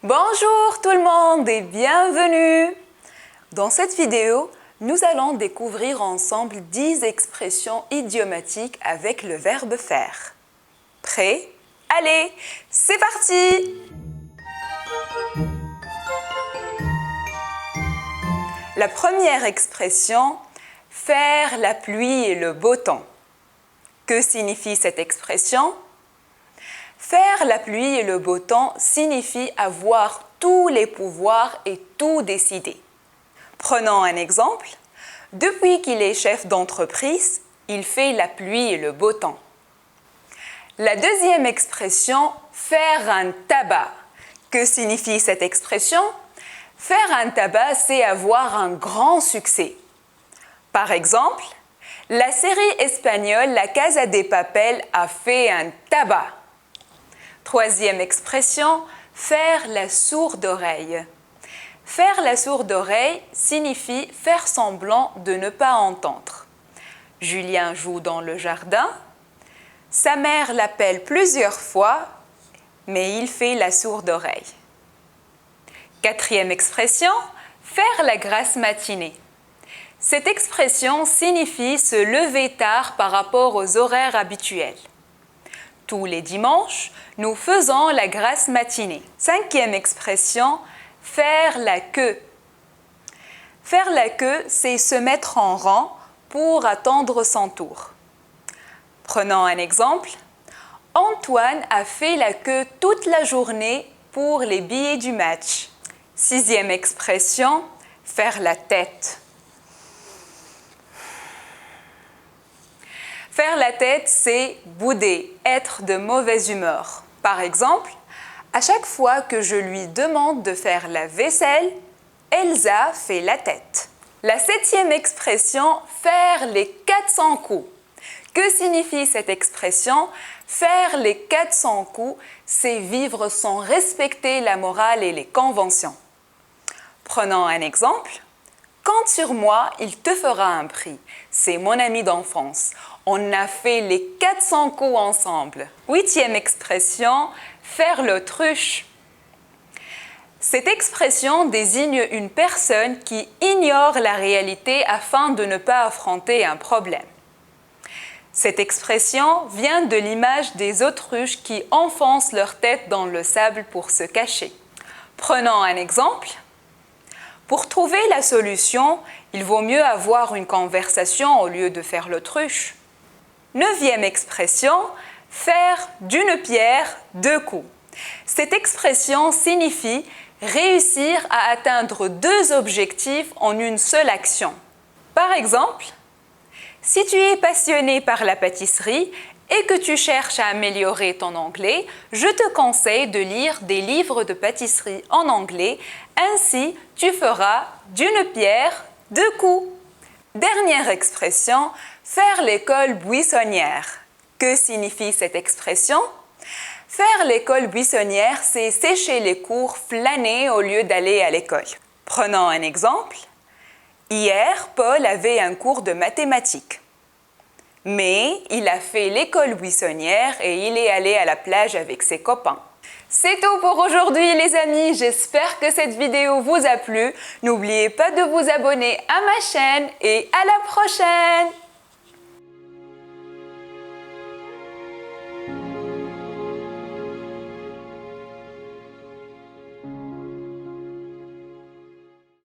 Bonjour tout le monde et bienvenue! Dans cette vidéo, nous allons découvrir ensemble 10 expressions idiomatiques avec le verbe faire. Prêt? Allez, c'est parti! La première expression, faire la pluie et le beau temps. Que signifie cette expression? Faire la pluie et le beau temps signifie avoir tous les pouvoirs et tout décider. Prenons un exemple. Depuis qu'il est chef d'entreprise, il fait la pluie et le beau temps. La deuxième expression, faire un tabac. Que signifie cette expression? Faire un tabac, c'est avoir un grand succès. Par exemple, la série espagnole La Casa de Papel a fait un tabac. Troisième expression, faire la sourde oreille. Faire la sourde oreille signifie faire semblant de ne pas entendre. Julien joue dans le jardin. Sa mère l'appelle plusieurs fois, mais il fait la sourde oreille. Quatrième expression, faire la grasse matinée. Cette expression signifie se lever tard par rapport aux horaires habituels. Tous les dimanches, nous faisons la grasse matinée. Cinquième expression, faire la queue. Faire la queue, c'est se mettre en rang pour attendre son tour. Prenons un exemple. Antoine a fait la queue toute la journée pour les billets du match. Sixième expression, faire la tête. Faire la tête, c'est bouder, être de mauvaise humeur. Par exemple, à chaque fois que je lui demande de faire la vaisselle, Elsa fait la tête. La septième expression, faire les 400 coups. Que signifie cette expression? Faire les 400 coups, c'est vivre sans respecter la morale et les conventions. Prenons un exemple. Compte sur moi, il te fera un prix. C'est mon ami d'enfance. On a fait les 400 coups ensemble. Huitième expression, faire l'autruche. Cette expression désigne une personne qui ignore la réalité afin de ne pas affronter un problème. Cette expression vient de l'image des autruches qui enfoncent leur tête dans le sable pour se cacher. Prenons un exemple. Pour trouver la solution, il vaut mieux avoir une conversation au lieu de faire l'autruche. Neuvième expression, faire d'une pierre deux coups. Cette expression signifie réussir à atteindre deux objectifs en une seule action. Par exemple, si tu es passionné par la pâtisserie et que tu cherches à améliorer ton anglais, je te conseille de lire des livres de pâtisserie en anglais. Ainsi, tu feras d'une pierre deux coups. Dernière expression, faire l'école buissonnière. Que signifie cette expression? Faire l'école buissonnière, c'est sécher les cours, flâner au lieu d'aller à l'école. Prenons un exemple. Hier, Paul avait un cours de mathématiques. Mais il a fait l'école buissonnière et il est allé à la plage avec ses copains. C'est tout pour aujourd'hui les amis, j'espère que cette vidéo vous a plu. N'oubliez pas de vous abonner à ma chaîne et à la prochaine!